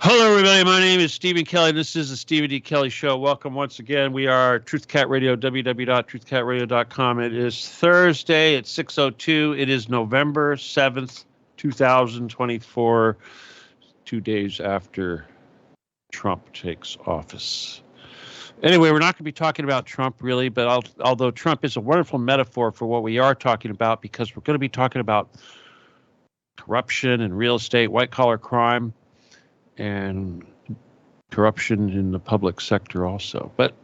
Hello, everybody. My name is Stephen Kelly. This is the Stephen D. Kelly Show. Welcome once again. We are TruthCat Radio, www.truthcatradio.com. It is Thursday at 6:02. It is November 7th, 2024, 2 days after Trump takes office. Anyway, we're not going to be talking about Trump, really, but although Trump is a wonderful metaphor for what we are talking about, because we're going to be talking about corruption and real estate, white-collar crime, and corruption in the public sector also. But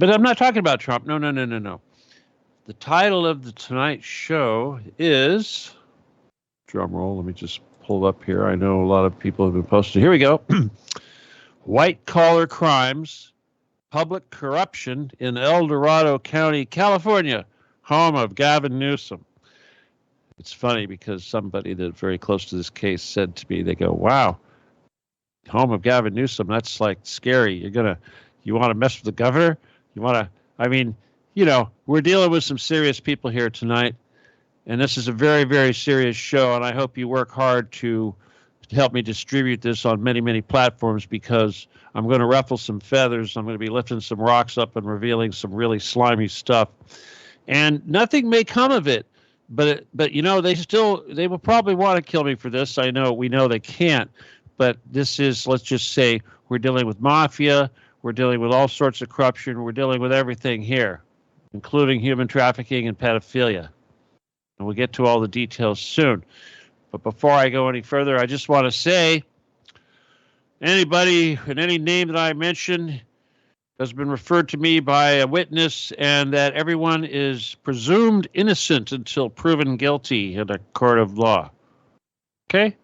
I'm not talking about Trump. No. The title of the tonight's show is, drum roll, let me just pull up here. I know a lot of people have been posting. Here we go. White-collar crimes, public corruption in El Dorado County, California, home of Gavin Newson. It's funny because somebody that's very close to this case said to me, they go, wow, home of Gavin Newsom, that's like scary. You want to mess with the governor? We're dealing with some serious people here tonight, and this is a very, very serious show, and I hope you work hard to help me distribute this on many, many platforms, because I'm going to ruffle some feathers. I'm going to be lifting some rocks up and revealing some really slimy stuff, and nothing may come of it, but they will probably want to kill me for this. We know they can't. But this is, let's just say, we're dealing with mafia, we're dealing with all sorts of corruption, we're dealing with everything here, including human trafficking and pedophilia. And we'll get to all the details soon. But before I go any further, I just want to say, anybody and any name that I mention has been referred to me by a witness, and that everyone is presumed innocent until proven guilty in a court of law. Okay?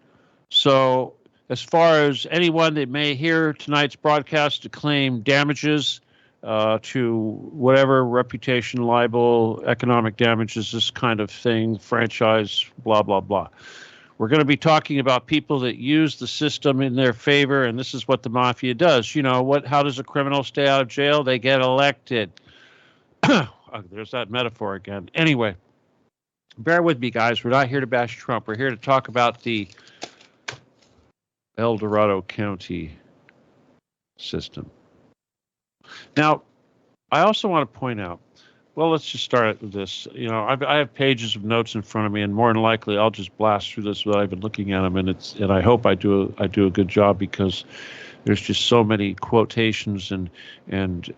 So, as far as anyone that may hear tonight's broadcast to claim damages to whatever, reputation, libel, economic damages, this kind of thing, franchise, blah, blah, blah. We're going to be talking about people that use the system in their favor, and this is what the mafia does. You know, how does a criminal stay out of jail? They get elected. There's that metaphor again. Anyway, bear with me, guys. We're not here to bash Trump. We're here to talk about the El Dorado County system. Now, I also want to point out, well, let's just start with this. You know, I have pages of notes in front of me, and more than likely, I'll just blast through this without even looking at them. And I hope I do a good job, because there's just so many quotations and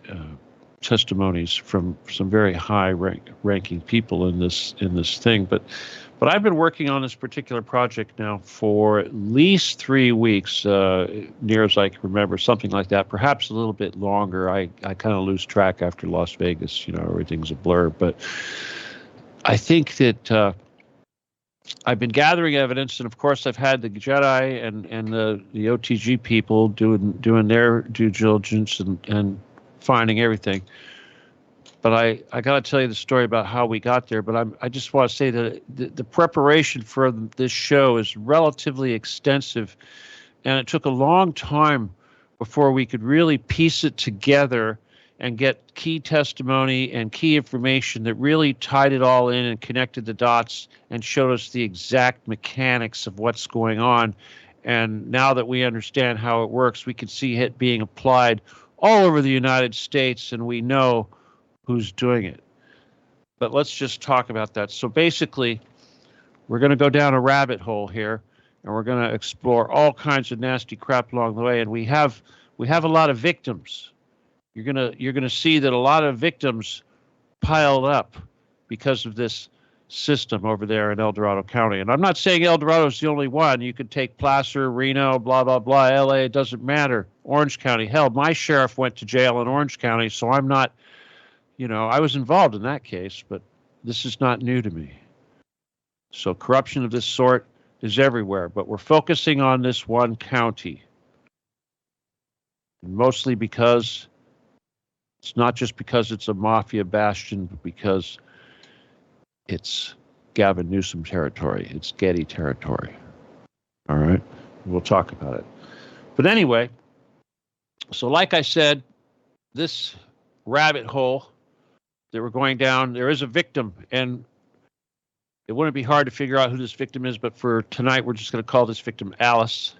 testimonies from some very high-ranking people in this thing. But I've been working on this particular project now for at least 3 weeks, near as I can remember, something like that, perhaps a little bit longer. I kind of lose track after Las Vegas. You know, everything's a blur. But I think that I've been gathering evidence, and of course I've had the Jedi and the OTG people doing their due diligence and finding everything. But I got to tell you the story about how we got there. But I just want to say that the preparation for this show is relatively extensive, and it took a long time before we could really piece it together and get key testimony and key information that really tied it all in and connected the dots and showed us the exact mechanics of what's going on. And now that we understand how it works, we can see it being applied all over the United States, and we know who's doing it. But let's just talk about that. So basically, we're going to go down a rabbit hole here, and we're going to explore all kinds of nasty crap along the way. And we have a lot of victims. You're gonna see that a lot of victims piled up because of this system over there in El Dorado County. And I'm not saying El Dorado is the only one. You could take Placer, Reno, blah, blah, blah, LA, it doesn't matter. Orange County. Hell, my sheriff went to jail in Orange County, so I'm not, I was involved in that case, but this is not new to me. So corruption of this sort is everywhere, but we're focusing on this one county. And mostly because it's not just because it's a mafia bastion, but because it's Gavin Newsom territory. It's Getty territory. All right? We'll talk about it. But anyway, so like I said, this rabbit hole that we're going down, there is a victim, and it wouldn't be hard to figure out who this victim is, but for tonight, we're just going to call this victim Alice.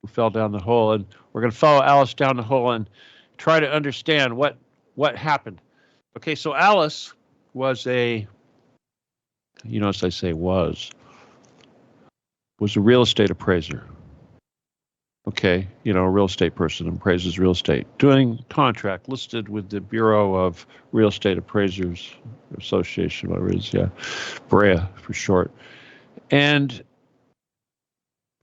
who fell down the hole, and we're going to follow Alice down the hole and try to understand what happened. Okay, so Alice was a, as I say, was a real estate appraiser. Okay, a real estate person appraises real estate, doing contract listed with the Bureau of Real Estate Appraisers Association, whatever it is, yeah, BREA for short. And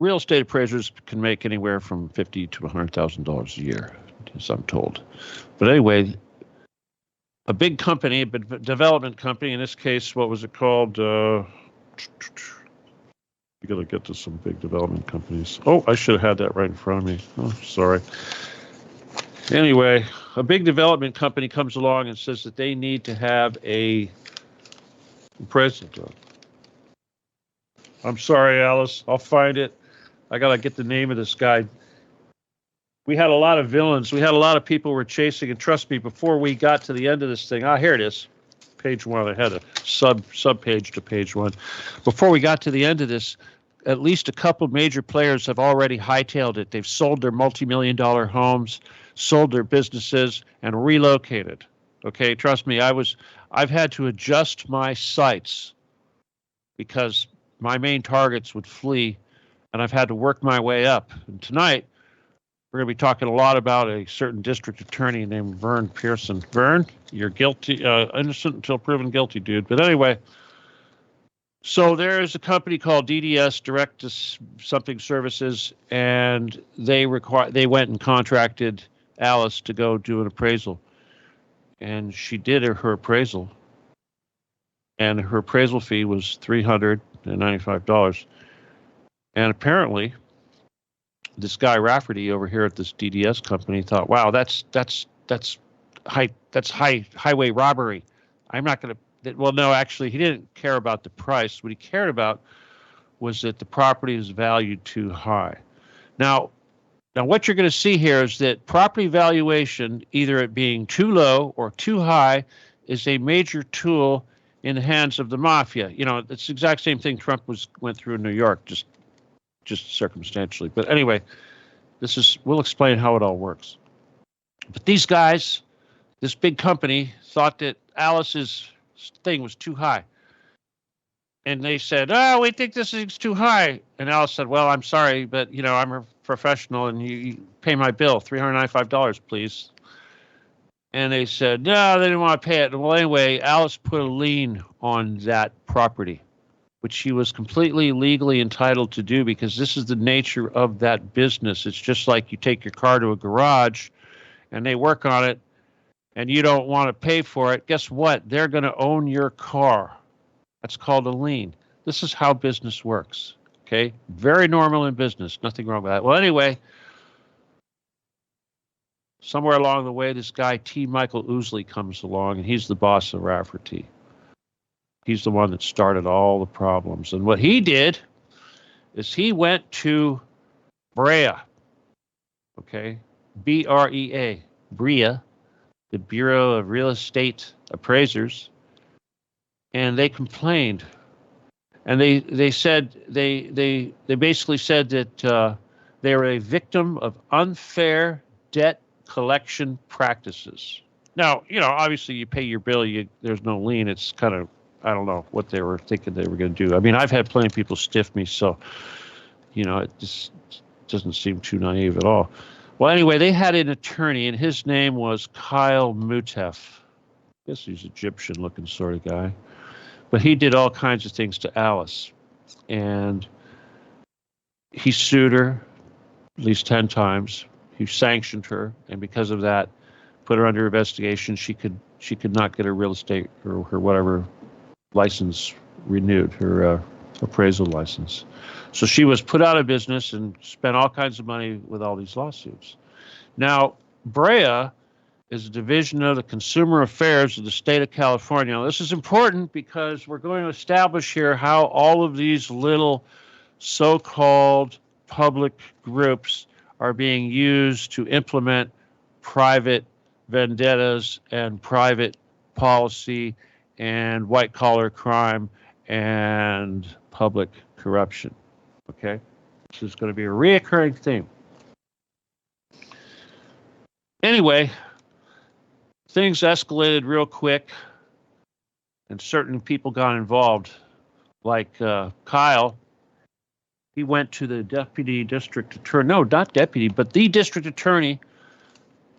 real estate appraisers can make anywhere from $50,000 to $100,000 a year, as I'm told. But anyway, a big company, a development company, in this case, what was it called? You got to get to some big development companies. Oh, I should have had that right in front of me. Oh, sorry. Anyway, a big development company comes along and says that they need to have a appraisal. I'm sorry, Alice. I'll find it. I got to get the name of this guy. We had a lot of villains. We had a lot of people we're chasing. And trust me, before we got to the end of this thing, here it is. Page 1. I had a sub page to page 1. Before we got to the end of this, at least a couple major players have already hightailed it. They've sold their multi-million-dollar homes, sold their businesses, and relocated. Okay, trust me, I've had to adjust my sights because my main targets would flee, and I've had to work my way up. And tonight, we're going to be talking a lot about a certain district attorney named Vern Pearson. Vern, you're guilty, innocent until proven guilty, dude. But anyway, so there's a company called DDS, Direct to Something Services, and they went and contracted Alice to go do an appraisal. And she did her appraisal. And her appraisal fee was $395. And apparently, this guy Rafferty over here at this DDS company thought, "Wow, that's highway robbery. I'm not going to." Well, no, actually, he didn't care about the price. What he cared about was that the property was valued too high. Now, what you're going to see here is that property valuation, either it being too low or too high, is a major tool in the hands of the mafia. It's the exact same thing Trump went through in New York, just circumstantially. But anyway, we'll explain how it all works. But these guys, this big company, thought that Alice's thing was too high. And they said, "Oh, we think this is too high." And Alice said, "Well, I'm sorry, but, I'm a professional and you pay my bill, $395, please." And they said, no, they didn't want to pay it. Well, anyway, Alice put a lien on that property, which she was completely legally entitled to do because this is the nature of that business. It's just like you take your car to a garage and they work on it and you don't want to pay for it. Guess what? They're going to own your car. That's called a lien. This is how business works. Okay? Very normal in business. Nothing wrong with that. Well, anyway, somewhere along the way, this guy, T. Michael Ousley, comes along, and he's the boss of Rafferty. He's the one that started all the problems. And what he did is he went to BREA, okay, BREA, BREA, the Bureau of Real Estate Appraisers, and they complained. And they said, they basically said that they were a victim of unfair debt collection practices. Now, obviously you pay your bill, there's no lien. It's kind of, I don't know what they were thinking they were going to do. I mean, I've had plenty of people stiff me, so, it just doesn't seem too naive at all. Well, anyway, they had an attorney, and his name was Kyle Mutef. I guess he's Egyptian-looking sort of guy. But he did all kinds of things to Alice. And he sued her at least 10 times. He sanctioned her, and because of that, put her under investigation. She could not get her real estate or her whatever license renewed, her appraisal license. So she was put out of business and spent all kinds of money with all these lawsuits. Now, BREA is a division of the Consumer Affairs of the state of California. Now, this is important because we're going to establish here how all of these little so-called public groups are being used to implement private vendettas and private policy and white-collar crime and public corruption. Okay? This is going to be a reoccurring theme. Anyway, things escalated real quick, and certain people got involved, like Kyle. He went to the deputy district attorney, no, not deputy, but the district attorney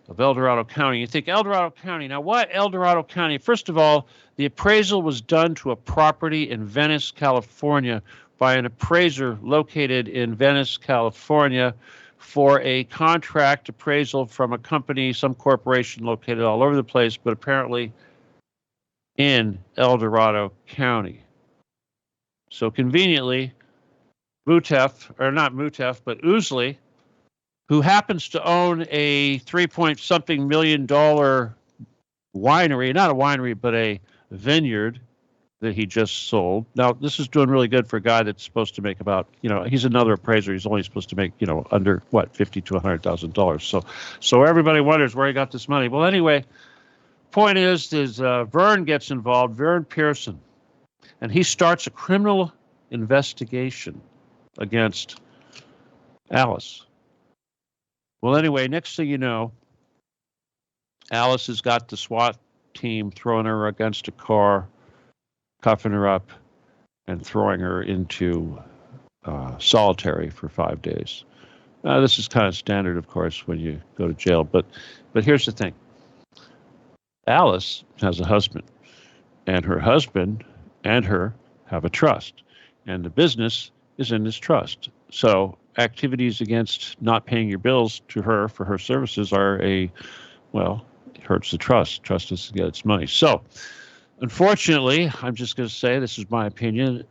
of El Dorado County. You think El Dorado County. Now, what El Dorado County? First of all, the appraisal was done to a property in Venice, California, by an appraiser located in Venice, California, for a contract appraisal from a company, some corporation located all over the place, but apparently in El Dorado County. So conveniently, Mutef, or not Mutef, but Ousley, who happens to own a $3-point-something million winery, not a winery, but a vineyard that he just sold. Now, this is doing really good for a guy that's supposed to make about, he's another appraiser. He's only supposed to make, under, $50,000 to $100,000. So everybody wonders where he got this money. Well, anyway, point is Vern gets involved, Vern Pearson, and he starts a criminal investigation against Alice. Well, anyway, next thing you know, Alice has got the SWAT team throwing her against a car, cuffing her up, and throwing her into solitary for 5 days. This is kind of standard, of course, when you go to jail. But here's the thing. Alice has a husband, and her husband and her have a trust, and the business is in this trust. So activities against not paying your bills to her for her services are it hurts the trust. Trust is to get its money. So unfortunately, I'm just going to say, this is my opinion,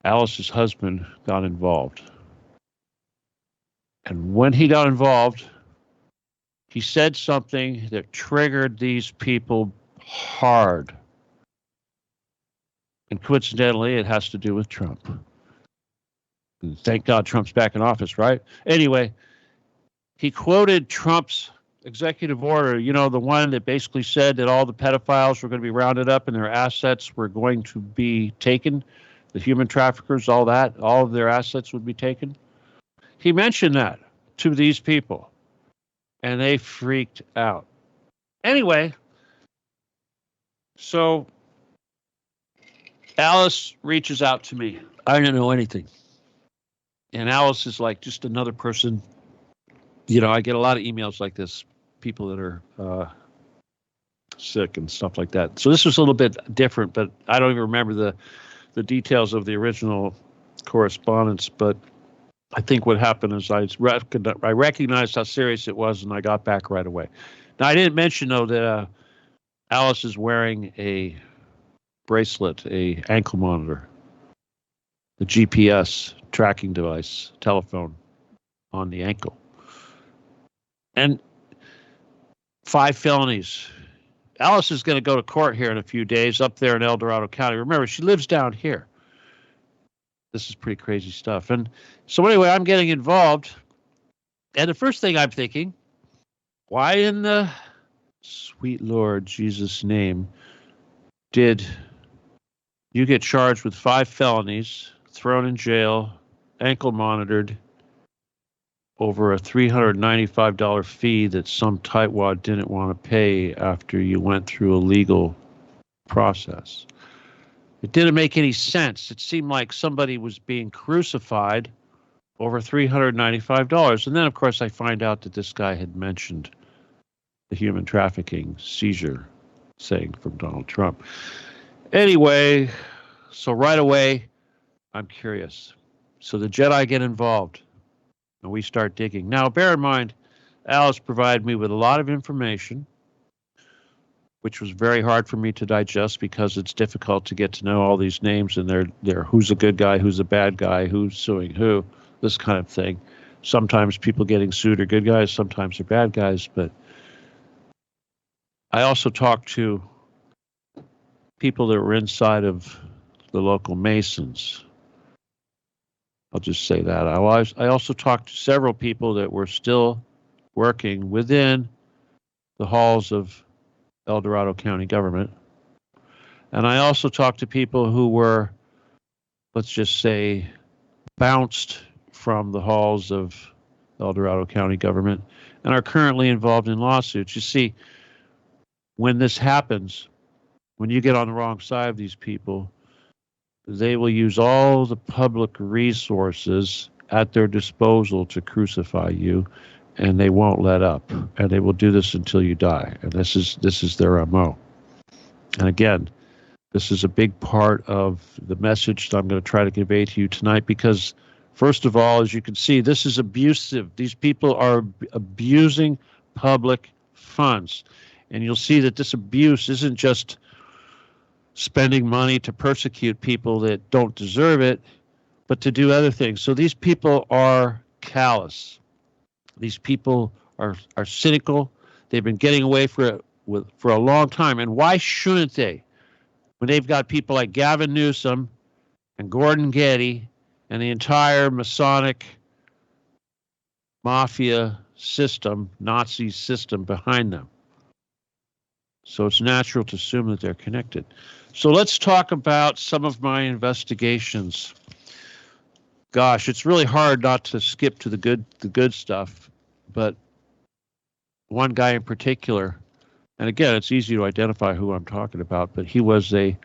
Alice's husband got involved. And when he got involved, he said something that triggered these people hard. And coincidentally, it has to do with Trump. And thank God Trump's back in office, right? Anyway, he quoted Trump's executive order, the one that basically said that all the pedophiles were going to be rounded up and their assets were going to be taken. The human traffickers, all of their assets would be taken. He mentioned that to these people, and they freaked out. Anyway, so Alice reaches out to me. I didn't know anything. And Alice is like just another person. I get a lot of emails like this, people that are sick and stuff like that. So this was a little bit different, but I don't even remember the details of the original correspondence. But I think what happened is I recognized how serious it was, and I got back right away. Now, I didn't mention, though, that Alice is wearing a bracelet, a ankle monitor, the GPS tracking device, telephone on the ankle. And 5 felonies. Alice is going to go to court here in a few days up there in El Dorado County. Remember, she lives down here. This is pretty crazy stuff. And so anyway, I'm getting involved. And the first thing I'm thinking, why in the sweet Lord Jesus' name did you get charged with 5 felonies, thrown in jail, ankle monitored, over a $395 fee that some tightwad didn't want to pay after you went through a legal process? It didn't make any sense. It seemed like somebody was being crucified over $395. And then, of course, I find out that this guy had mentioned the human trafficking seizure saying from Donald Trump. Anyway, so right away, I'm curious. So the Jedi get involved, and we start digging. Now, bear in mind, Alice provided me with a lot of information, which was very hard for me to digest because it's difficult to get to know all these names and they're who's a good guy, who's a bad guy, who's suing who, this kind of thing. Sometimes people getting sued are good guys, sometimes they're bad guys. But I also talked to people that were inside of the local Masons. I'll just say that. I also talked to several people that were still working within the halls of El Dorado County government. And I also talked to people who were, let's just say, bounced from the halls of El Dorado County government, and are currently involved in lawsuits. You see, when this happens, when you get on the wrong side of these people, they will use all the public resources at their disposal to crucify you, and they won't let up. And they will do this until you die. And this is their MO. And again, this is a big part of the message that I'm going to try to convey to you tonight, because first of all, as you can see, this is abusive. These people are abusing public funds. And you'll see that this abuse isn't just spending money to persecute people that don't deserve it, but to do other things. So these people are callous. These people are cynical. They've been getting away for a long time. And why shouldn't they? When they've got people like Gavin Newson and Gordon Getty and the entire Masonic mafia system, Nazi system behind them. So it's natural to assume that they're connected. So let's talk about some of my investigations. Gosh, it's really hard not to skip to the good stuff, but one guy in particular, and again, it's easy to identify who I'm talking about, but he was a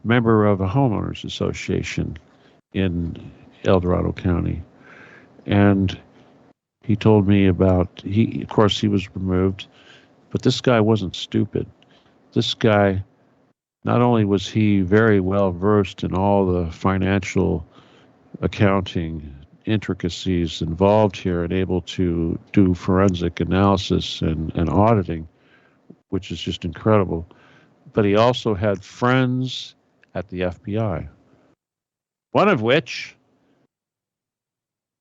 member of a homeowners association in El Dorado County. And he told me about, of course, he was removed, but this guy wasn't stupid. This guy, not only was he very well versed in all the financial accounting intricacies involved here and able to do forensic analysis and auditing, which is just incredible, but he also had friends at the FBI, one of which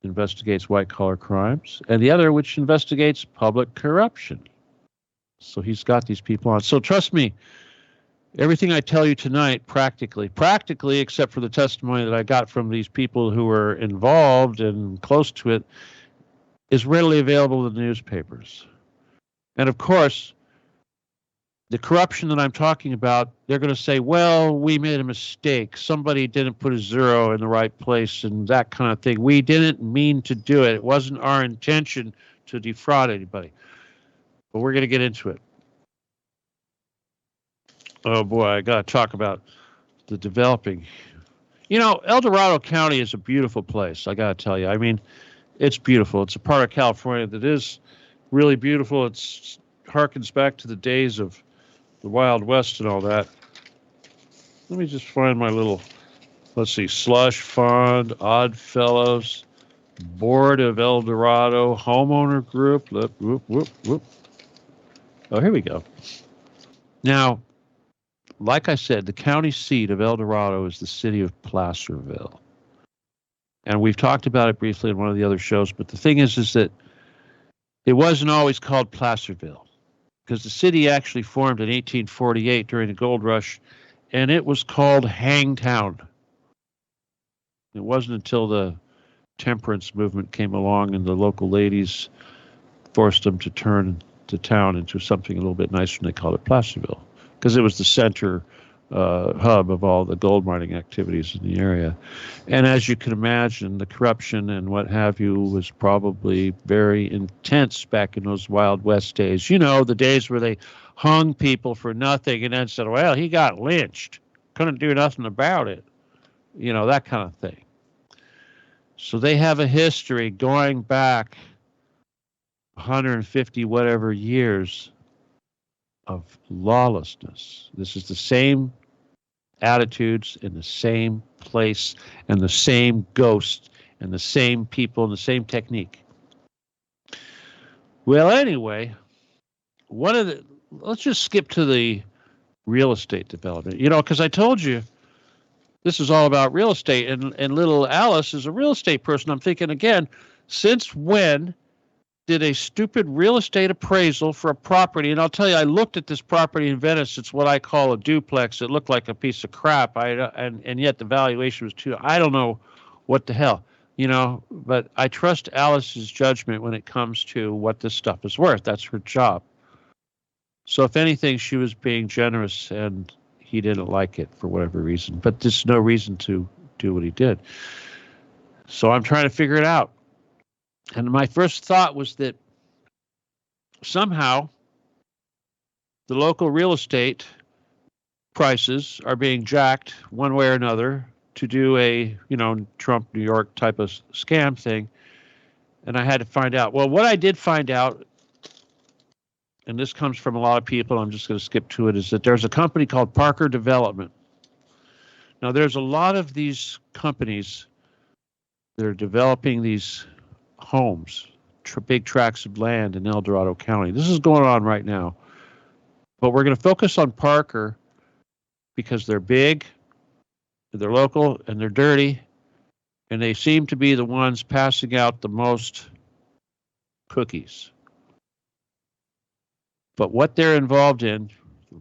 investigates white-collar crimes, and the other which investigates public corruption. So he's got these people on. So trust me, everything I tell you tonight, practically, except for the testimony that I got from these people who were involved and close to it, is readily available in the newspapers. And of course, the corruption that I'm talking about, they're going to say, well, we made a mistake. Somebody didn't put a zero in the right place and that kind of thing. We didn't mean to do it. It wasn't our intention to defraud anybody. But we're going to get into it. Oh, boy, I got to talk about the developing. You know, El Dorado County is a beautiful place, I got to tell you. I mean, it's beautiful. It's a part of California that is really beautiful. It harkens back to the days of the Wild West and all that. Let me just find my little, let's see, Slush Fund, Odd Fellows, Board of El Dorado, Homeowner Group. Whoop, whoop, whoop. Oh, here we go. Now, like I said, the county seat of El Dorado is the city of Placerville. And we've talked about it briefly in one of the other shows, but the thing is that it wasn't always called Placerville, because the city actually formed in 1848 during the gold rush, and it was called Hangtown. It wasn't until the temperance movement came along and the local ladies forced them to turn the town into something a little bit nicer, and they called it Placerville, because it was the center hub of all the gold mining activities in the area. And as you can imagine, the corruption and what have you was probably very intense back in those Wild West days. You know, the days where they hung people for nothing and then said, well, he got lynched. Couldn't do nothing about it. You know, that kind of thing. So they have a history going back 150 whatever years of lawlessness. This is the same attitudes in the same place and the same ghosts and the same people and the same technique. Well, anyway, let's just skip to the real estate development. You know, because I told you this is all about real estate, and little Alice is a real estate person. I'm thinking again, since when did a stupid real estate appraisal for a property, and I'll tell you, I looked at this property in Venice. It's what I call a duplex. It looked like a piece of crap, and yet the valuation was too. I don't know what the hell, you know, but I trust Alice's judgment when it comes to what this stuff is worth. That's her job. So if anything, she was being generous, and he didn't like it for whatever reason, but there's no reason to do what he did. So I'm trying to figure it out. And my first thought was that somehow the local real estate prices are being jacked one way or another to do a, Trump New York type of scam thing. And I had to find out. Well, what I did find out, and this comes from a lot of people, I'm just going to skip to it, is that there's a company called Parker Development. Now, there's a lot of these companies that are developing these homes, big tracts of land in El Dorado County. This is going on right now. But we're going to focus on Parker because they're big, they're local, and they're dirty, and they seem to be the ones passing out the most cookies. But what they're involved in,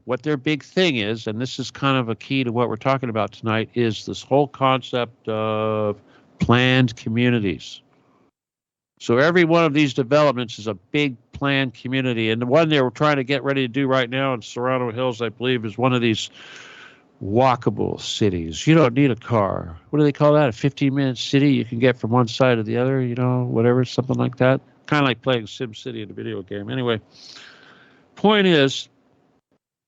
what their big thing is, and this is kind of a key to what we're talking about tonight, is this whole concept of planned communities. So every one of these developments is a big planned community. And the one they're trying to get ready to do right now in Serrano Hills, I believe, is one of these walkable cities. You don't need a car. What do they call that? A 15-minute city you can get from one side to the other, whatever, something like that. Kind of like playing Sim City in a video game. Anyway, point is,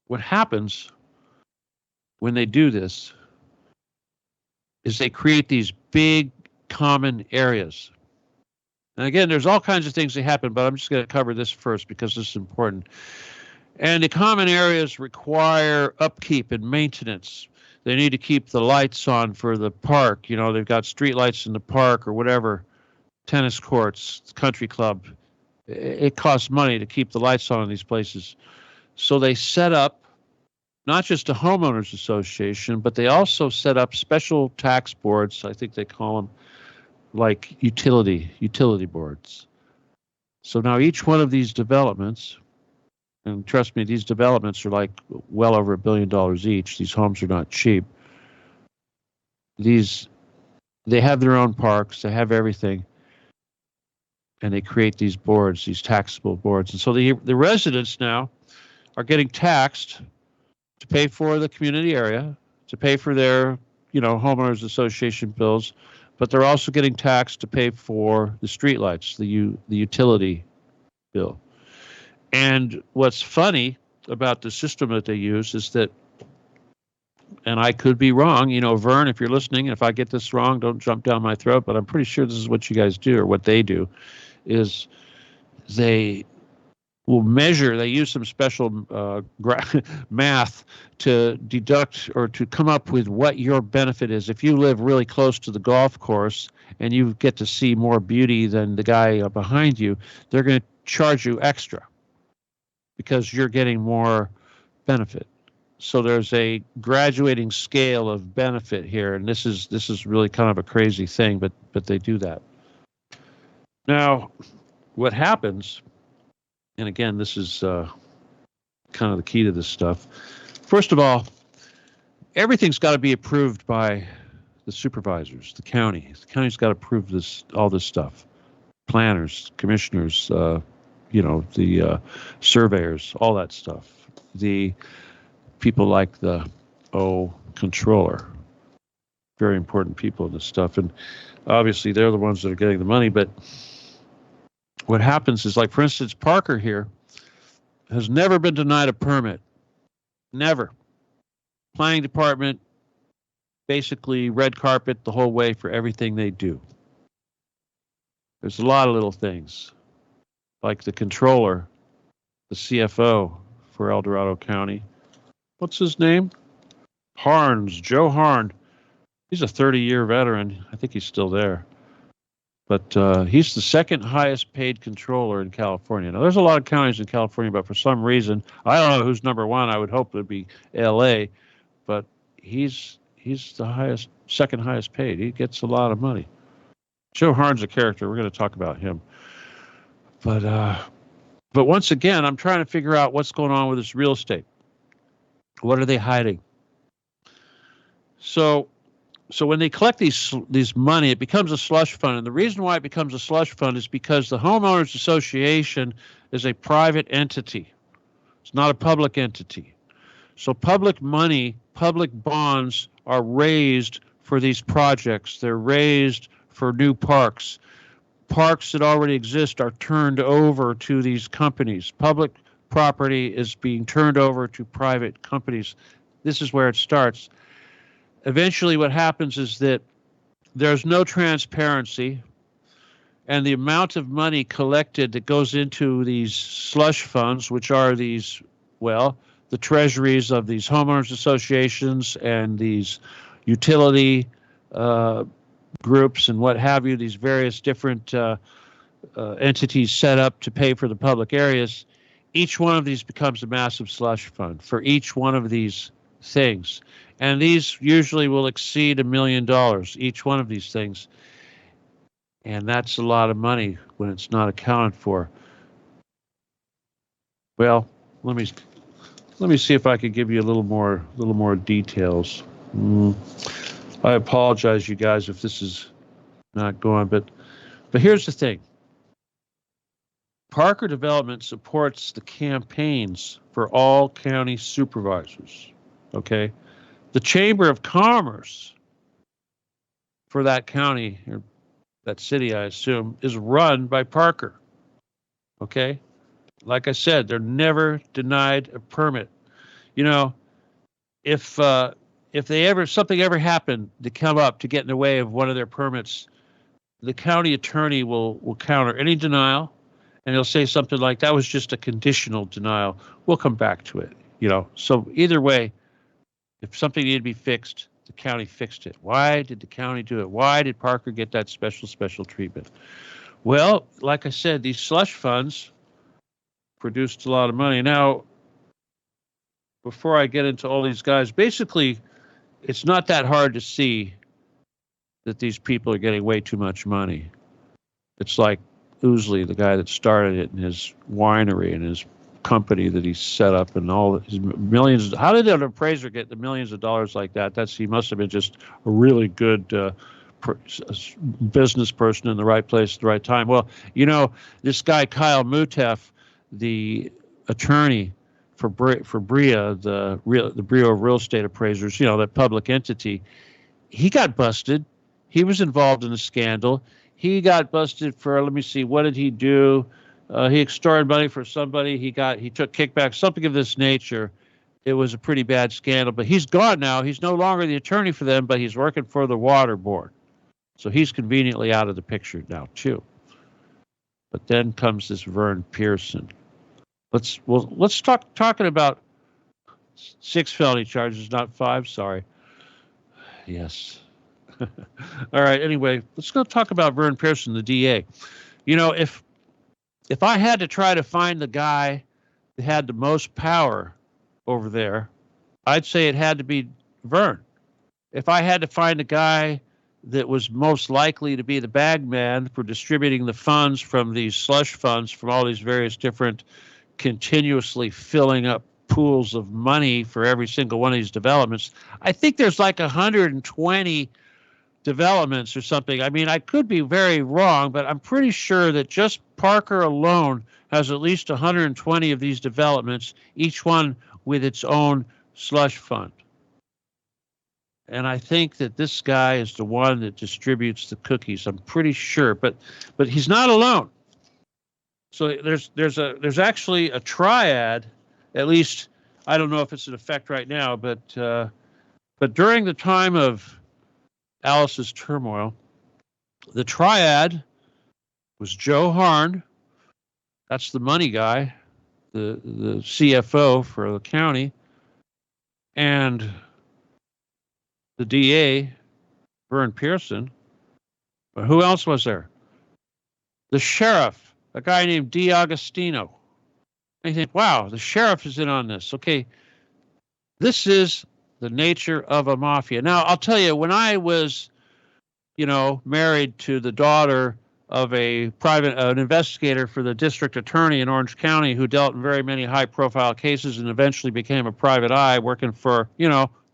what happens when they do this is they create these big common areas. And again, there's all kinds of things that happen, but I'm just going to cover this first because this is important. And the common areas require upkeep and maintenance. They need to keep the lights on for the park. They've got street lights in the park or whatever, tennis courts, country club. It costs money to keep the lights on in these places. So they set up not just a homeowners association, but they also set up special tax boards, I think they call them, like utility boards. So now each one of these developments, and trust me, these developments are like well over $1 billion each. These homes are not cheap. They have their own parks, they have everything, and they create these boards, these taxable boards. And so the residents now are getting taxed to pay for the community area, to pay for their, homeowners association bills, but they're also getting taxed to pay for the streetlights, the utility bill. And what's funny about the system that they use is that, and I could be wrong, Vern, if you're listening, if I get this wrong, don't jump down my throat, but I'm pretty sure this is what you guys do, or what they do, is they will measure, they use some special math to deduct or to come up with what your benefit is. If you live really close to the golf course and you get to see more beauty than the guy behind you, they're going to charge you extra because you're getting more benefit. So there's a graduating scale of benefit here, and this is really kind of a crazy thing, but they do that. Now, what happens, and again, this is kind of the key to this stuff. First of all, everything's got to be approved by the supervisors, the county. The county's got to approve all this stuff. Planners, commissioners, the surveyors, all that stuff. The people like the controller, very important people in this stuff. And obviously they're the ones that are getting the money. But what happens is, like, for instance, Parker here has never been denied a permit. Never. Planning department, basically red carpet the whole way for everything they do. There's a lot of little things, like the controller, the CFO for El Dorado County. What's his name? Harns, Joe Harn. He's a 30-year veteran. I think he's still there. But he's the second highest paid controller in California. Now, there's a lot of counties in California, but for some reason, I don't know who's number one. I would hope it would be L.A., but he's the second highest paid. He gets a lot of money. Joe Harn's a character. We're going to talk about him. But once again, I'm trying to figure out what's going on with this real estate. What are they hiding? So when they collect these money, it becomes a slush fund. And the reason why it becomes a slush fund is because the homeowners association is a private entity. It's not a public entity. So public money, public bonds are raised for these projects. They're raised for new parks. parks that already exist are turned over to these companies. Public property is being turned over to private companies. This is where it starts. Eventually, what happens is that there's no transparency, and the amount of money collected that goes into these slush funds, which are these, well, the treasuries of these homeowners associations and these utility groups and what have you, these various different entities set up to pay for the public areas, each one of these becomes a massive slush fund for each one of these things. And these usually will exceed $1 million, each one of these things. And that's a lot of money when it's not accounted for. Well, let me see if I could give you a little more details. I apologize, you guys, if this is not going, but here's the thing. Parker Development supports the campaigns for all county supervisors. Okay, the Chamber of Commerce for that county or that city, I assume, is run by Parker. Okay, like I said, they're never denied a permit. You know, if something ever happened to come up to get in the way of one of their permits, the county attorney will counter any denial, and he'll say something like, "That was just a conditional denial. We'll come back to it." You know, so either way, if something needed to be fixed, the county fixed it. Why did the county do it? Why did Parker get that special treatment? Well, like I said, these slush funds produced a lot of money. Now, before I get into all these guys, basically, it's not that hard to see that these people are getting way too much money. It's like Ousley, the guy that started it, and his winery and his company that he set up, and all his millions. How did an appraiser get the millions of dollars like that? He must have been just a really good business person in the right place at the right time. Well, you know, this guy Kyle Mutef, the attorney for BREA, the Bureau of Real Estate Appraisers, you know, that public entity, he got busted. He was involved in a scandal. He got busted for, let me see, what did he do? He extorted money for somebody. He took kickbacks, something of this nature. It was a pretty bad scandal, but he's gone now. He's no longer the attorney for them, but he's working for the water board. So he's conveniently out of the picture now too. But then comes this Vern Pearson. Let's talking about 6 felony charges, not 5. Sorry. Yes. All right. Anyway, let's go talk about Vern Pearson, the DA. You know, if I had to try to find the guy that had the most power over there, I'd say it had to be Vern. If I had to find a guy that was most likely to be the bag man for distributing the funds from these slush funds from all these various different continuously filling up pools of money for every single one of these developments, I think there's like 120 developments or something. I mean, I could be very wrong, but I'm pretty sure that just Parker alone has at least 120 of these developments, each one with its own slush fund. And I think that this guy is the one that distributes the cookies. I'm pretty sure, but he's not alone. So there's actually a triad, at least. I don't know if it's in effect right now, but during the time of Alice's turmoil, the triad was Joe Harn. That's the money guy, the CFO for the county, and the DA, Vern Pearson. But who else was there? The sheriff, a guy named D'Agostino. And you think, wow, the sheriff is in on this. Okay, this is the nature of a mafia. Now, I'll tell you, when I was, married to the daughter of an investigator for the district attorney in Orange County who dealt in very many high-profile cases and eventually became a private eye working for,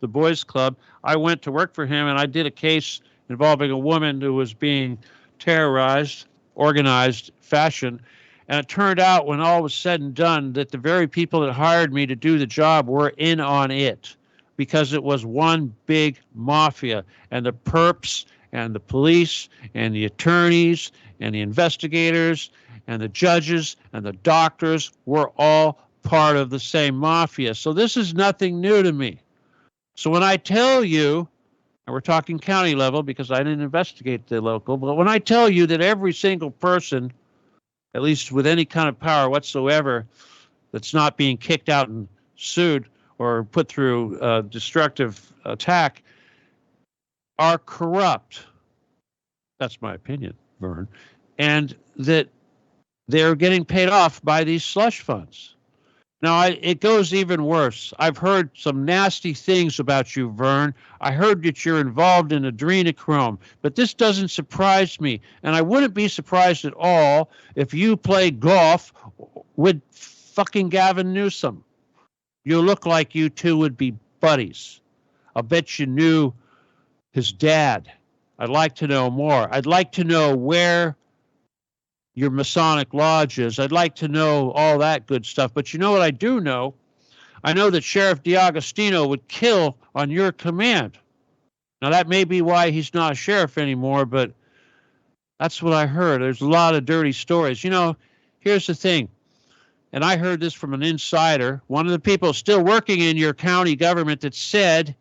the Boys Club, I went to work for him, and I did a case involving a woman who was being terrorized, organized fashion. And it turned out, when all was said and done, that the very people that hired me to do the job were in on it, because it was one big mafia. And the perps and the police and the attorneys and the investigators and the judges and the doctors were all part of the same mafia. So this is nothing new to me. So when I tell you, and we're talking county level because I didn't investigate the local, but when I tell you that every single person, at least with any kind of power whatsoever, that's not being kicked out and sued or put through destructive attack, are corrupt. That's my opinion, Vern. And that they're getting paid off by these slush funds. Now, it goes even worse. I've heard some nasty things about you, Vern. I heard that you're involved in adrenochrome, but this doesn't surprise me. And I wouldn't be surprised at all if you played golf with fucking Gavin Newsom. You look like you two would be buddies. I'll bet you knew his dad. I'd like to know more. I'd like to know where your Masonic lodge is. I'd like to know all that good stuff. But you know what I do know? I know that Sheriff DiAgostino would kill on your command. Now, that may be why he's not a sheriff anymore, but that's what I heard. There's a lot of dirty stories. You know, here's the thing. And I heard this from an insider, one of the people still working in your county government, that said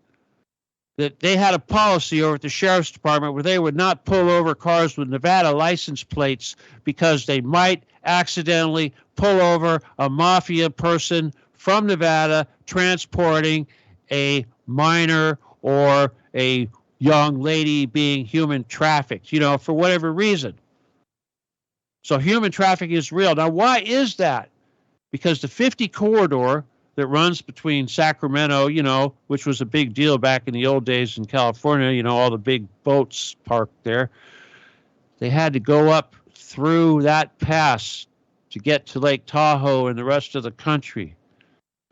that they had a policy over at the sheriff's department where they would not pull over cars with Nevada license plates because they might accidentally pull over a mafia person from Nevada transporting a minor or a young lady being human trafficked, you know, for whatever reason. So human trafficking is real. Now, why is that? Because the 50 corridor that runs between Sacramento, you know, which was a big deal back in the old days in California, you know, all the big boats parked there. They had to go up through that pass to get to Lake Tahoe and the rest of the country.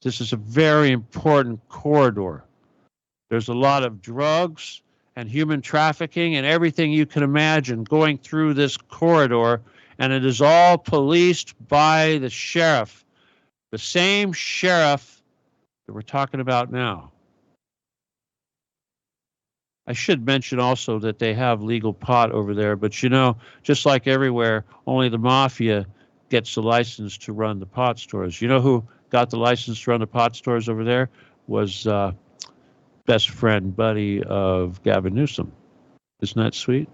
This is a very important corridor. There's a lot of drugs and human trafficking and everything you can imagine going through this corridor, and it is all policed by the sheriff. The same sheriff that we're talking about now. I should mention also that they have legal pot over there, but you know, just like everywhere, only the mafia gets the license to run the pot stores. You know who got the license to run the pot stores over there? Was best friend, buddy of Gavin Newsom. Isn't that sweet?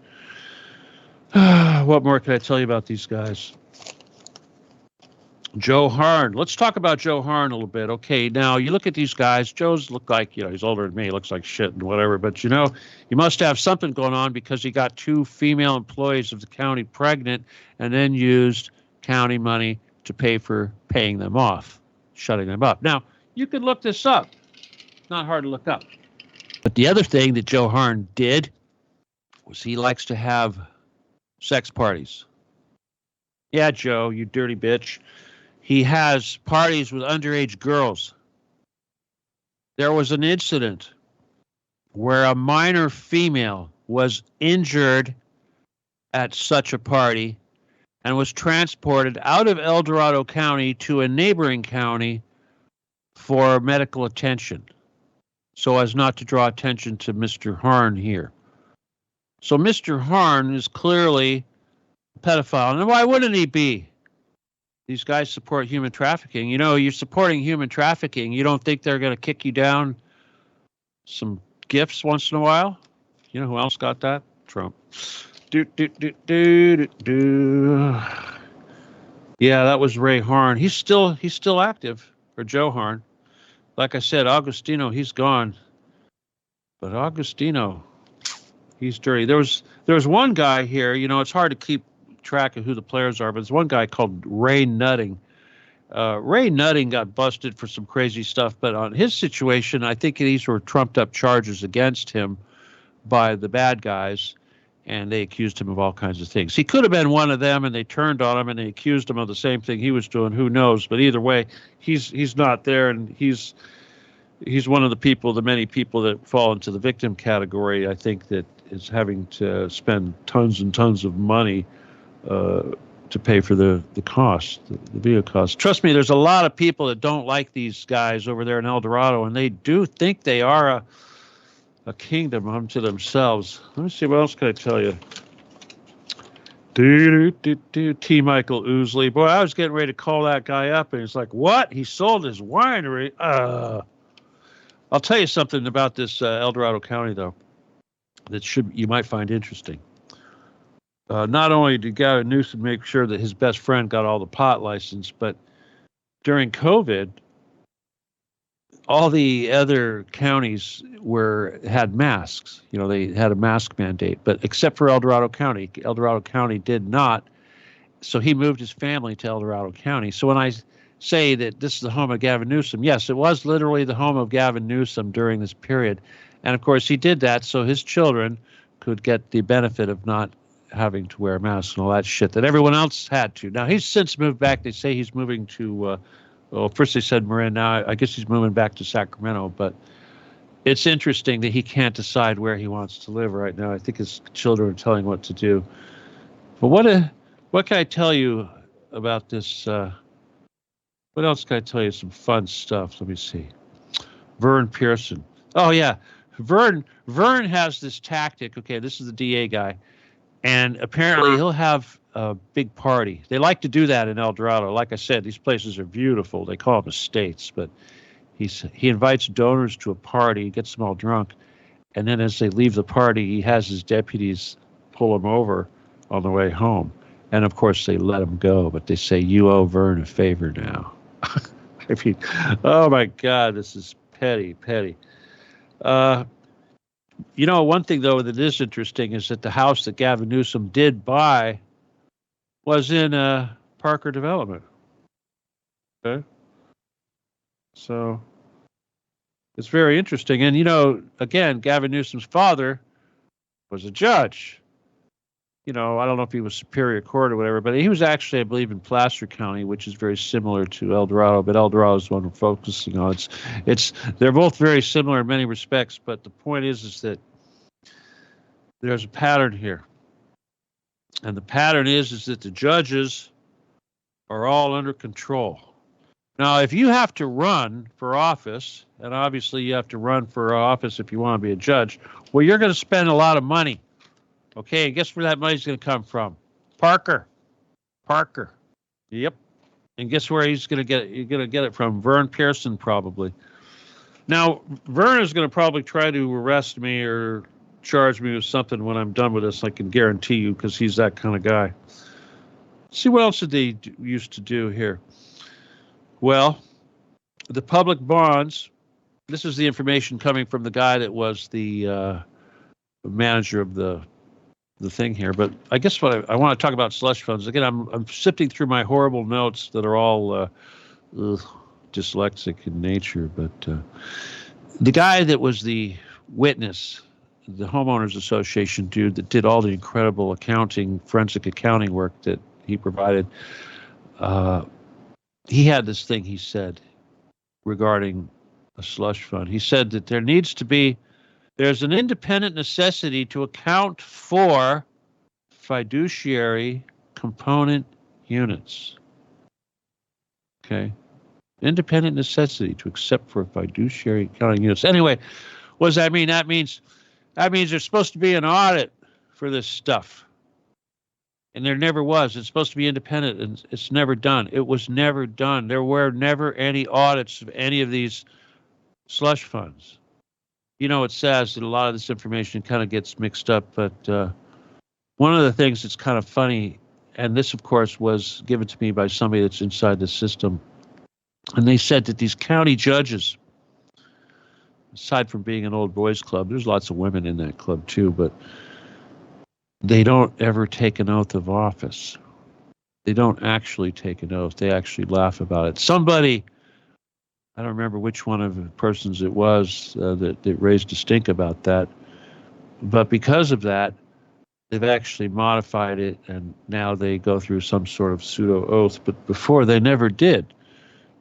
What more can I tell you about these guys? Joe Harn. Let's talk about Joe Harn a little bit. Okay, now you look at these guys. Joe's look like, you know, he's older than me. He looks like shit and whatever. But, you know, you must have something going on because he got 2 female employees of the county pregnant and then used county money to pay for paying them off, shutting them up. Now, you could look this up. It's not hard to look up. But the other thing that Joe Harn did was he likes to have sex parties. Yeah, Joe, you dirty bitch. He has parties with underage girls. There was an incident where a minor female was injured at such a party and was transported out of El Dorado County to a neighboring county for medical attention, so as not to draw attention to Mr. Harn here. So Mr. Harn is clearly a pedophile. And why wouldn't he be? These guys support human trafficking. You know, you're supporting human trafficking. You don't think they're going to kick you down some gifts once in a while? You know who else got that? Trump. Yeah, that was Ray Harn. He's still active, or Joe Harn. Like I said, Agostino, he's gone. But Agostino, he's dirty. There was one guy here, you know, it's hard to keep track of who the players are, but there's one guy called Ray Nutting. Ray Nutting got busted for some crazy stuff, but on his situation, I think these were trumped up charges against him by the bad guys, and they accused him of all kinds of things. He could have been one of them, and they turned on him, and they accused him of the same thing he was doing. Who knows? But either way, he's not there, and he's one of the many people that fall into the victim category, I think, that is having to spend tons and tons of money to pay for the cost, the vehicle cost. Trust me, there's a lot of people that don't like these guys over there in El Dorado, and they do think they are a kingdom unto themselves. Let me see, what else can I tell you? T. Michael Ousley. Boy, I was getting ready to call that guy up, and he's like, "What? He sold his winery?" I'll tell you something about this El Dorado County, though, that you might find interesting. Not only did Gavin Newson make sure that his best friend got all the pot license, but during COVID, all the other counties had masks. You know, they had a mask mandate, but except for El Dorado County. El Dorado County did not. So he moved his family to El Dorado County. So when I say that this is the home of Gavin Newsom, yes, it was literally the home of Gavin Newsom during this period. And of course, he did that so his children could get the benefit of not having to wear masks and all that shit that everyone else had to. Now, he's since moved back. They say he's moving to, well, first they said Marin. Now I guess he's moving back to Sacramento. But it's interesting that he can't decide where he wants to live right now. I think his children are telling him what to do. But what can I tell you about this? What else can I tell you? Some fun stuff. Let me see. Vern Pearson. Oh, yeah. Vern has this tactic. Okay, this is the DA guy. And apparently he'll have a big party. They like to do that in El Dorado. Like I said, these places are beautiful. They call them estates. But he invites donors to a party, gets them all drunk. And then as they leave the party, he has his deputies pull them over on the way home. And, of course, they let him go. But they say, you owe Vern a favor now. I mean, oh, my God, this is petty. You know, one thing, though, that is interesting is that the house that Gavin Newsom did buy was in Parker Development. Okay? So it's very interesting. And, you know, again, Gavin Newsom's father was a judge. You know, I don't know if he was Superior Court or whatever, but he was actually, I believe, in Placer County, which is very similar to El Dorado, but El Dorado is the one we're focusing on. They're both very similar in many respects, but the point is that there's a pattern here. And the pattern is that the judges are all under control. Now, if you have to run for office, and obviously you have to run for office if you want to be a judge, well, you're going to spend a lot of money. Okay, and guess where that money's going to come from? Parker. Yep. And guess where he's going to get it? You're going to get it from Vern Pearson, probably. Now, Vern is going to probably try to arrest me or charge me with something when I'm done with this, I can guarantee you, because he's that kind of guy. See, what else did they used to do here? Well, the public bonds, this is the information coming from the guy that was the manager of the thing here. But I guess what I want to talk about slush funds. Again, I'm sifting through my horrible notes that are all dyslexic in nature. But the guy that was the witness, the homeowners association dude that did all the incredible forensic accounting work that he provided, he had this thing he said regarding a slush fund. He said that there's an independent necessity to account for fiduciary component units. Okay? Independent necessity to accept for fiduciary accounting units. Anyway, what does that mean? That means there's supposed to be an audit for this stuff. And there never was. It's supposed to be independent, and it's never done. It was never done. There were never any audits of any of these slush funds. You know, it says that a lot of this information kind of gets mixed up, but one of the things that's kind of funny, and this, of course, was given to me by somebody that's inside the system, and they said that these county judges, aside from being an old boys club, there's lots of women in that club too, but they don't ever take an oath of office. They don't actually take an oath. They actually laugh about it. Somebody, I don't remember which one of the persons it was that raised a stink about that, but because of that, they've actually modified it, and now they go through some sort of pseudo oath. But before, they never did.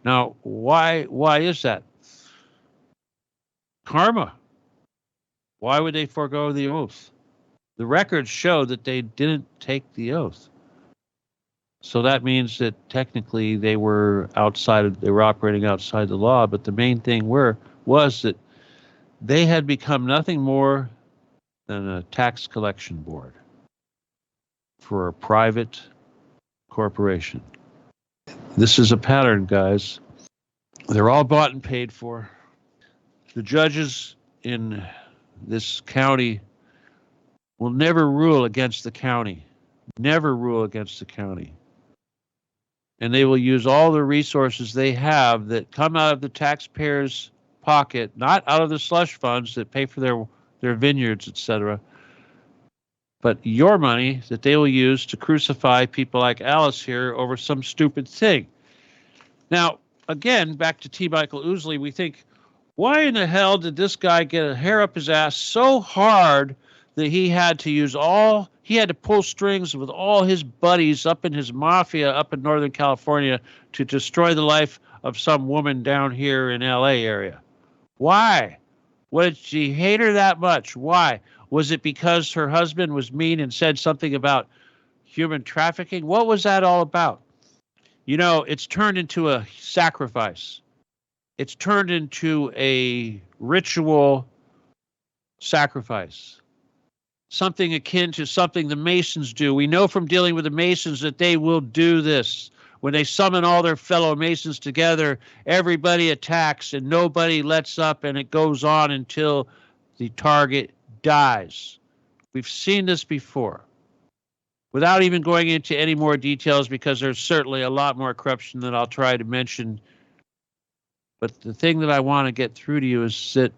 Now, why is that? Karma. Why would they forego the oath? The records show that they didn't take the oath. So that means that technically they were operating outside the law, but the main thing was that they had become nothing more than a tax collection board. for a private corporation. This is a pattern, guys. They're all bought and paid for. The judges in this county will never rule against the county. Never rule against the county. And they will use all the resources they have that come out of the taxpayers' pocket, not out of the slush funds that pay for their vineyards, etc., but your money that they will use to crucify people like Alice here over some stupid thing. Now, again, back to T. Michael Ousley, we think, why in the hell did this guy get a hair up his ass so hard that he had to pull strings with all his buddies up in his mafia up in Northern California to destroy the life of some woman down here in LA area? Why? Did she hate her that much? Why? Was it because her husband was mean and said something about human trafficking? What was that all about? You know, it's turned into a sacrifice. It's turned into a ritual sacrifice. Something akin to something the Masons do. We know from dealing with the Masons that they will do this. When they summon all their fellow Masons together, everybody attacks and nobody lets up, and it goes on until the target dies. We've seen this before. Without even going into any more details, because there's certainly a lot more corruption than I'll try to mention. But the thing that I want to get through to you is that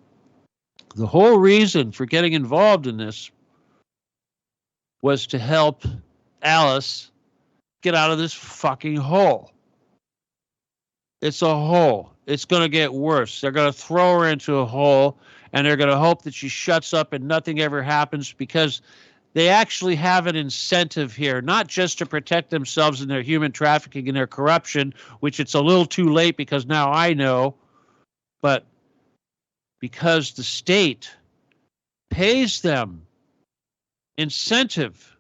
the whole reason for getting involved in this was to help Alice get out of this fucking hole. It's a hole. It's going to get worse. They're going to throw her into a hole, and they're going to hope that she shuts up and nothing ever happens, because they actually have an incentive here, not just to protect themselves in their human trafficking and their corruption, which it's a little too late because now I know, but because the state pays them incentive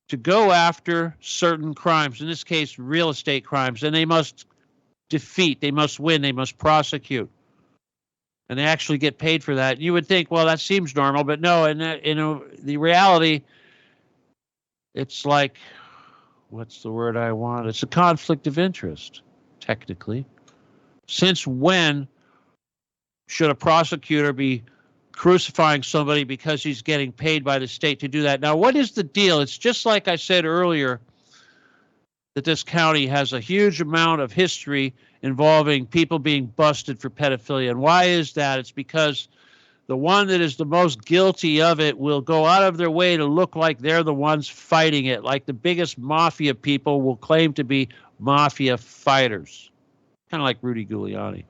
to go after certain crimes, in this case, real estate crimes, and they must defeat, they must win, they must prosecute. And they actually get paid for that. You would think, well, that seems normal, but no, and the reality, it's like, what's the word I want? It's a conflict of interest, technically. Since when should a prosecutor be crucifying somebody because he's getting paid by the state to do that? Now, what is the deal? It's just like I said earlier, that this county has a huge amount of history involving people being busted for pedophilia. And why is that? It's because the one that is the most guilty of it will go out of their way to look like they're the ones fighting it. Like the biggest mafia people will claim to be mafia fighters. Kind of like Rudy Giuliani.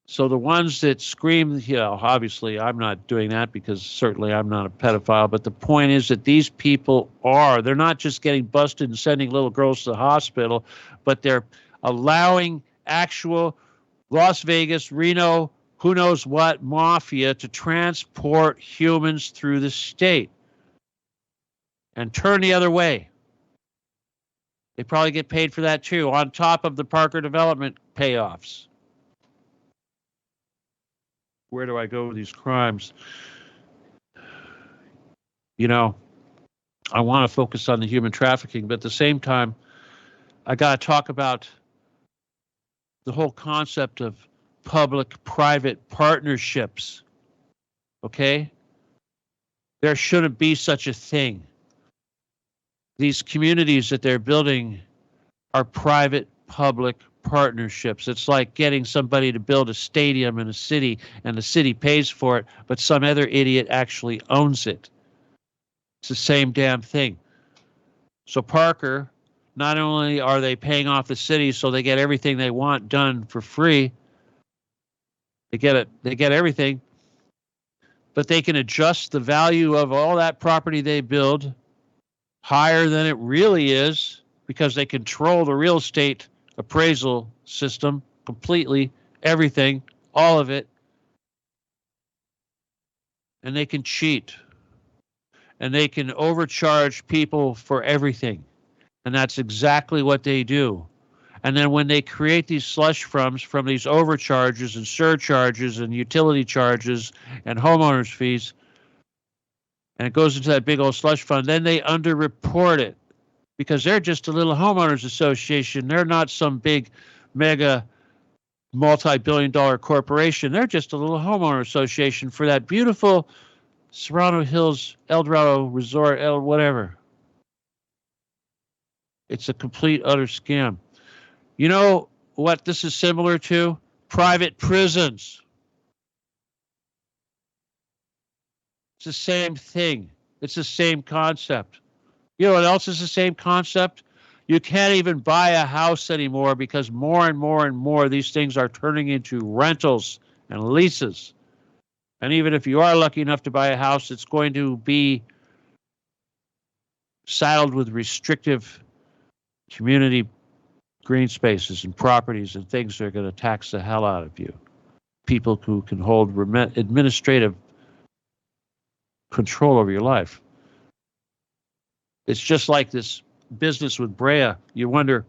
So the ones that scream, you know, obviously I'm not doing that because certainly I'm not a pedophile, but the point is that these people they're not just getting busted and sending little girls to the hospital, but they're allowing actual Las Vegas, Reno, who knows what mafia to transport humans through the state and turn the other way. They probably get paid for that too, on top of the Parker development payoffs. Where do I go with these crimes? You know, I want to focus on the human trafficking, but at the same time, I got to talk about the whole concept of public-private partnerships. Okay? There shouldn't be such a thing. These communities that they're building are private-public partnerships. It's like getting somebody to build a stadium in a city and the city pays for it, but some other idiot actually owns it. It's the same damn thing. So Parker, not only are they paying off the city so they get everything they want done for free, they get everything, but they can adjust the value of all that property they build higher than it really is because they control the real estate appraisal system completely, everything, all of it. And they can cheat. And they can overcharge people for everything. And that's exactly what they do. And then when they create these slush funds from these overcharges and surcharges and utility charges and homeowners fees, and it goes into that big old slush fund. Then they underreport it because they're just a little homeowners association. They're not some big mega multi-billion-dollar corporation. They're just a little homeowner association for that beautiful Serrano Hills, El Dorado Resort, whatever. It's a complete, utter scam. You know what this is similar to? Private prisons. It's the same thing. It's the same concept. You know what else is the same concept? You can't even buy a house anymore because more and more and more these things are turning into rentals and leases. And even if you are lucky enough to buy a house, it's going to be saddled with restrictive community green spaces and properties and things that are going to tax the hell out of you. People who can hold administrative control over your life. It's just like this business with Brea. You wonder,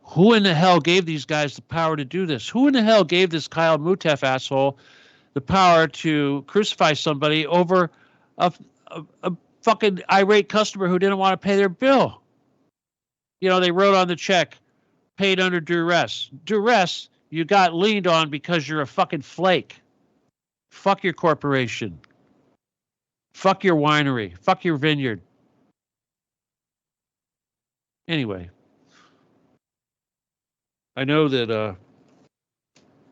who in the hell gave these guys the power to do this? Who in the hell gave this Kyle Mutef asshole the power to crucify somebody over a fucking irate customer who didn't want to pay their bill? You know, they wrote on the check, paid under duress. Duress, you got leaned on because you're a fucking flake. Fuck your corporation. Fuck your winery. Fuck your vineyard. Anyway, I know that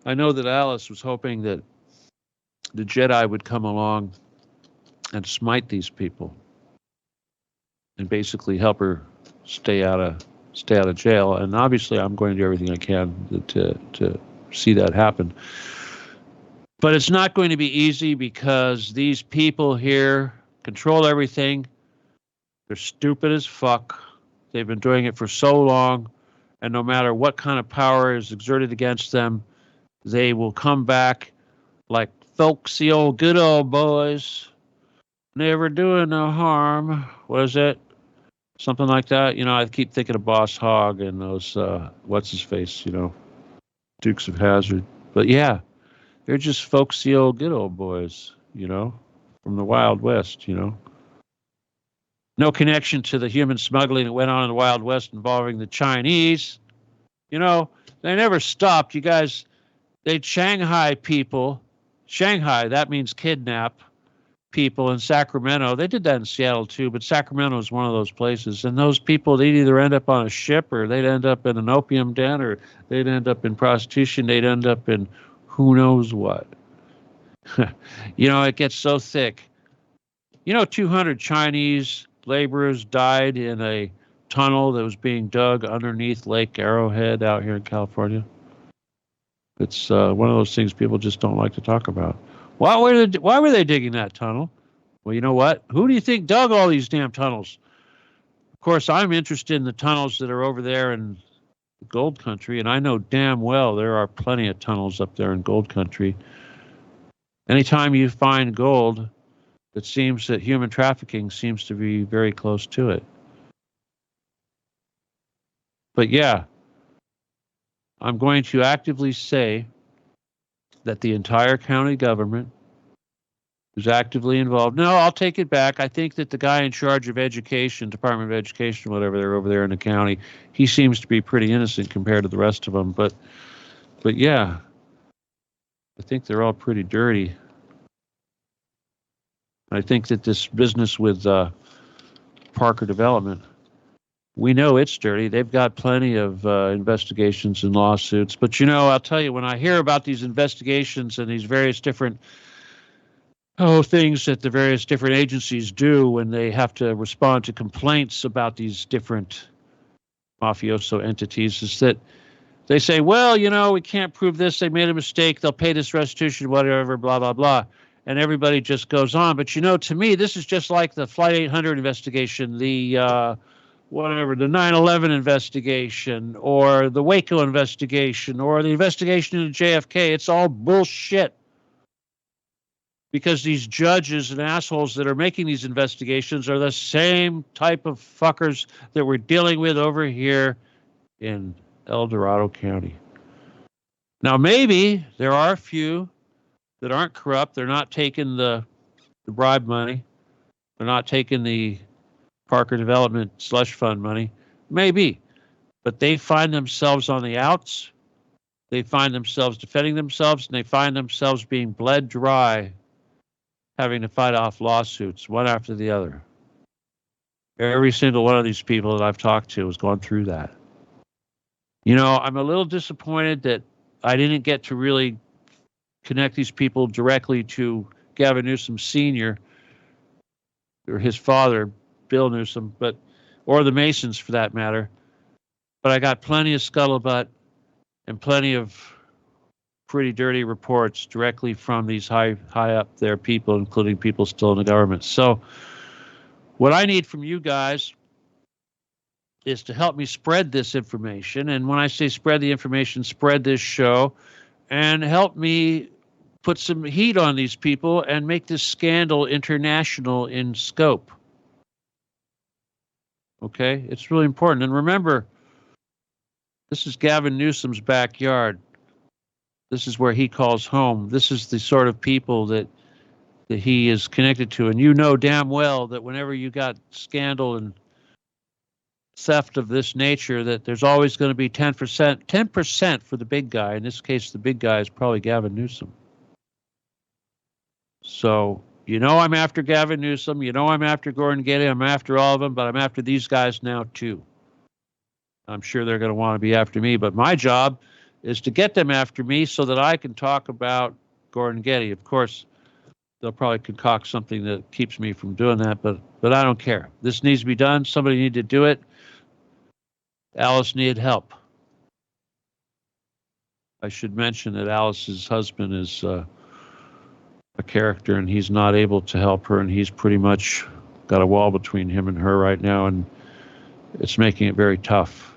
Alice was hoping that the Jedi would come along and smite these people and basically help her stay out of jail. And obviously, I'm going to do everything I can to see that happen. But it's not going to be easy because these people here control everything. They're stupid as fuck. They've been doing it for so long, and no matter what kind of power is exerted against them, they will come back like folksy old good old boys, never doing no harm. What is it? Something like that. You know, I keep thinking of Boss Hogg and those, what's his face, you know, Dukes of Hazzard. But yeah, they're just folksy old good old boys, you know, from the Wild West, you know. No connection to the human smuggling that went on in the Wild West involving the Chinese. You know, they never stopped. You guys, they'd Shanghai people. Shanghai, that means kidnap people in Sacramento. They did that in Seattle too, but Sacramento is one of those places. And those people, they'd either end up on a ship or they'd end up in an opium den or they'd end up in prostitution. They'd end up in who knows what. You know, it gets so thick. You know, 200 Chinese laborers died in a tunnel that was being dug underneath Lake Arrowhead out here in California. It's one of those things people just don't like to talk about. Why were they digging that tunnel? Well, you know what? Who do you think dug all these damn tunnels? Of course, I'm interested in the tunnels that are over there in Gold Country, and I know damn well there are plenty of tunnels up there in Gold Country. Anytime you find gold, it seems that human trafficking seems to be very close to it. But yeah, I'm going to actively say that the entire county government is actively involved. No, I'll take it back. I think that the guy in charge of education, Department of Education, whatever, they're over there in the county, he seems to be pretty innocent compared to the rest of them. But yeah, I think they're all pretty dirty. I think that this business with Parker Development, we know it's dirty. They've got plenty of investigations and lawsuits. But, you know, I'll tell you, when I hear about these investigations and these various different things that the various different agencies do when they have to respond to complaints about these different mafioso entities, is that they say, well, you know, we can't prove this. They made a mistake. They'll pay this restitution, whatever, blah, blah, blah. And everybody just goes on. But, you know, to me, this is just like the Flight 800 investigation, the whatever, the 9/11 investigation, or the Waco investigation, or the investigation into JFK. It's all bullshit. Because these judges and assholes that are making these investigations are the same type of fuckers that we're dealing with over here in El Dorado County. Now, maybe there are a few that aren't corrupt. They're not taking the the bribe money. They're not taking the Parker Development slush fund money. Maybe. But they find themselves on the outs. They find themselves defending themselves, and they find themselves being bled dry, having to fight off lawsuits one after the other. Every single one of these people that I've talked to has gone through that. You know, I'm a little disappointed that I didn't get to really connect these people directly to Gavin Newsom Sr. or his father, Bill Newsom, or the Masons for that matter. But I got plenty of scuttlebutt and plenty of pretty dirty reports directly from these high up there people, including people still in the government. So what I need from you guys is to help me spread this information. And when I say spread the information, spread this show and help me put some heat on these people and make this scandal international in scope. Okay? It's really important. And remember, this is Gavin Newsom's backyard. This is where he calls home. This is the sort of people that he is connected to. And you know damn well that whenever you got scandal and theft of this nature, that there's always going to be 10% for the big guy. In this case, the big guy is probably Gavin Newsom. So, you know I'm after Gavin Newsom. You know I'm after Gordon Getty. I'm after all of them, but I'm after these guys now too. I'm sure they're going to want to be after me, but my job is to get them after me so that I can talk about Gordon Getty. Of course, they'll probably concoct something that keeps me from doing that, but I don't care. This needs to be done. Somebody needs to do it. Alice needed help. I should mention that Alice's husband is a character, and he's not able to help her, and he's pretty much got a wall between him and her right now, and it's making it very tough.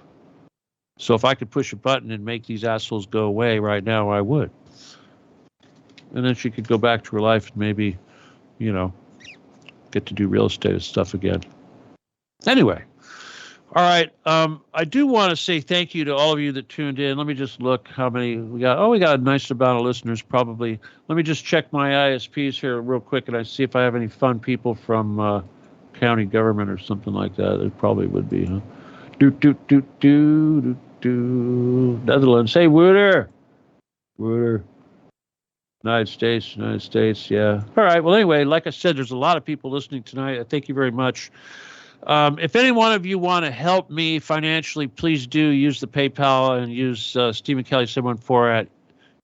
So if I could push a button and make these assholes go away right now, I would. And then she could go back to her life and maybe, you know, get to do real estate stuff again. Anyway. All right. I do want to say thank you to all of you that tuned in. Let me just look how many we got. Oh, we got a nice amount of listeners, probably. Let me just check my ISPs here real quick, and I see if I have any fun people from county government or something like that. There probably would be, huh? Netherlands. Hey, Wooter. United States. Yeah. All right. Well, anyway, like I said, there's a lot of people listening tonight. I thank you very much. If any one of you want to help me financially, please do use the PayPal and use Stephen Kelly 714 at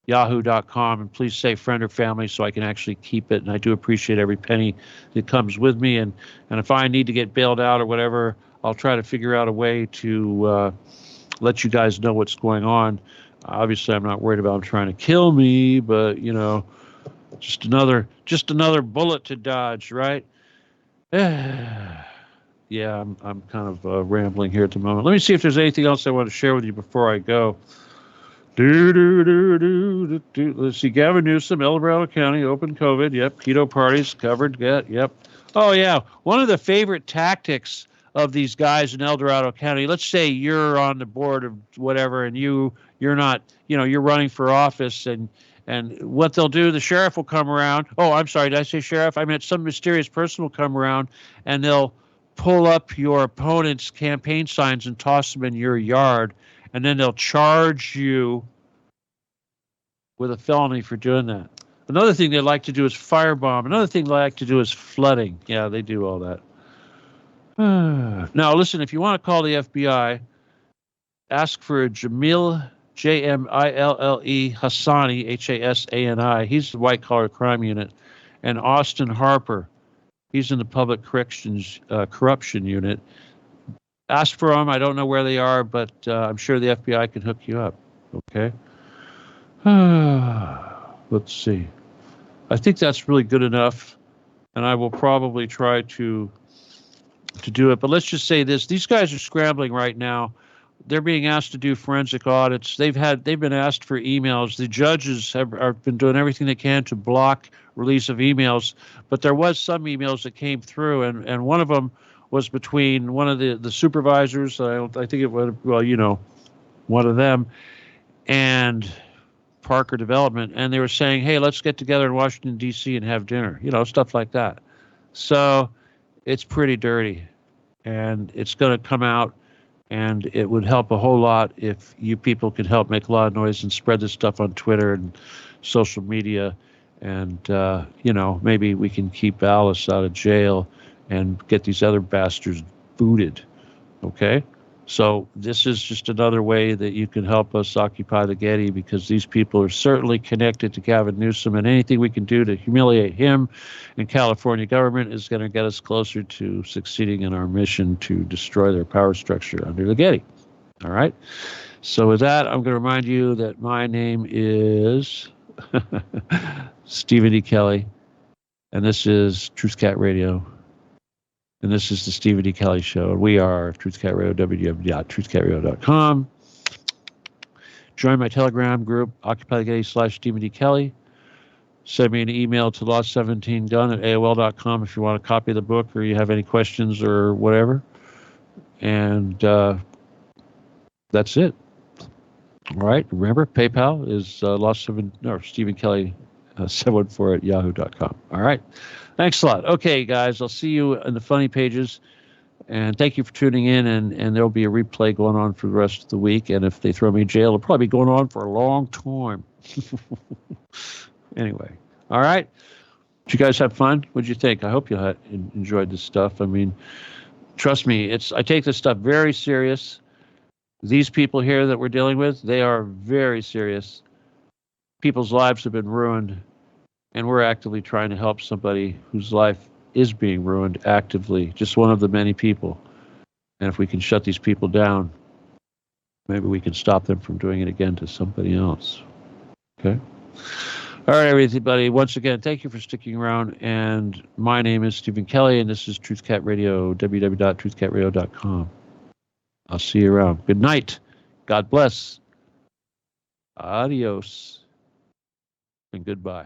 yahoo.com, and please say friend or family so I can actually keep it. And I do appreciate every penny that comes with me. And if I need to get bailed out or whatever, I'll try to figure out a way to let you guys know what's going on. Obviously, I'm not worried about them trying to kill me, but you know, just another bullet to dodge, right? Yeah, I'm kind of rambling here at the moment. Let me see if there's anything else I want to share with you before I go. Let's see. Gavin Newsom, El Dorado County, open COVID. Yep. Keto parties covered. Yep. Oh, yeah. One of the favorite tactics of these guys in El Dorado County, let's say you're on the board of whatever and you're not, you're running for office, and what they'll do, the sheriff will come around. Oh, I'm sorry. Did I say sheriff? I meant some mysterious person will come around and they'll pull up your opponent's campaign signs and toss them in your yard, and then they'll charge you with a felony for doing that. Another thing they like to do is firebomb. Another thing they like to do is flooding. Yeah, they do all that. Now, listen, if you want to call the FBI, ask for Jamil, Jamille Hassani, Hasani. He's the white-collar crime unit. And Austin Harper. He's in the public corrections corruption unit. Ask for them. I don't know where they are, but I'm sure the FBI can hook you up. Okay. Let's see. I think that's really good enough, and I will probably try to do it. But let's just say this: these guys are scrambling right now. They're being asked to do forensic audits. They've been asked for emails. The judges have been doing everything they can to block release of emails, but there was some emails that came through, and one of them was between one of the supervisors. I think it was, one of them, and park or development, and they were saying, hey, let's get together in Washington, D.C. and have dinner, stuff like that. So it's pretty dirty, and it's going to come out, and it would help a whole lot if you people could help make a lot of noise and spread this stuff on Twitter and social media. And, maybe we can keep Alice out of jail and get these other bastards booted. Okay? So this is just another way that you can help us occupy the Getty, because these people are certainly connected to Gavin Newsom, and anything we can do to humiliate him and California government is going to get us closer to succeeding in our mission to destroy their power structure under the Getty. All right? So with that, I'm going to remind you that my name is Stephen D. Kelly, and this is TruthCat Radio. And this is the Stephen D. Kelly Show. And we are TruthCat Radio, www.truthcatradio.com. Join my Telegram group, OccupyTheGetty/Stephen D. Kelly. Send me an email to lost17gun@AOL.com if you want a copy of the book or you have any questions or whatever. And that's it. All right. Remember, PayPal is Stephen Kelly 714 @yahoo.com. All right. Thanks a lot. Okay, guys, I'll see you in the funny pages. And thank you for tuning in. And there'll be a replay going on for the rest of the week. And if they throw me in jail, it'll probably be going on for a long time. Anyway. All right. Did you guys have fun? What'd you think? I hope you enjoyed this stuff. I mean, trust me, I take this stuff very serious. These people here that we're dealing with, they are very serious. People's lives have been ruined. And we're actively trying to help somebody whose life is being ruined actively, just one of the many people. And if we can shut these people down, maybe we can stop them from doing it again to somebody else. Okay? All right, everybody. Once again, thank you for sticking around. And my name is Stephen Kelly, and this is TruthCat Radio, www.truthcatradio.com. I'll see you around. Good night. God bless. Adios. And goodbye.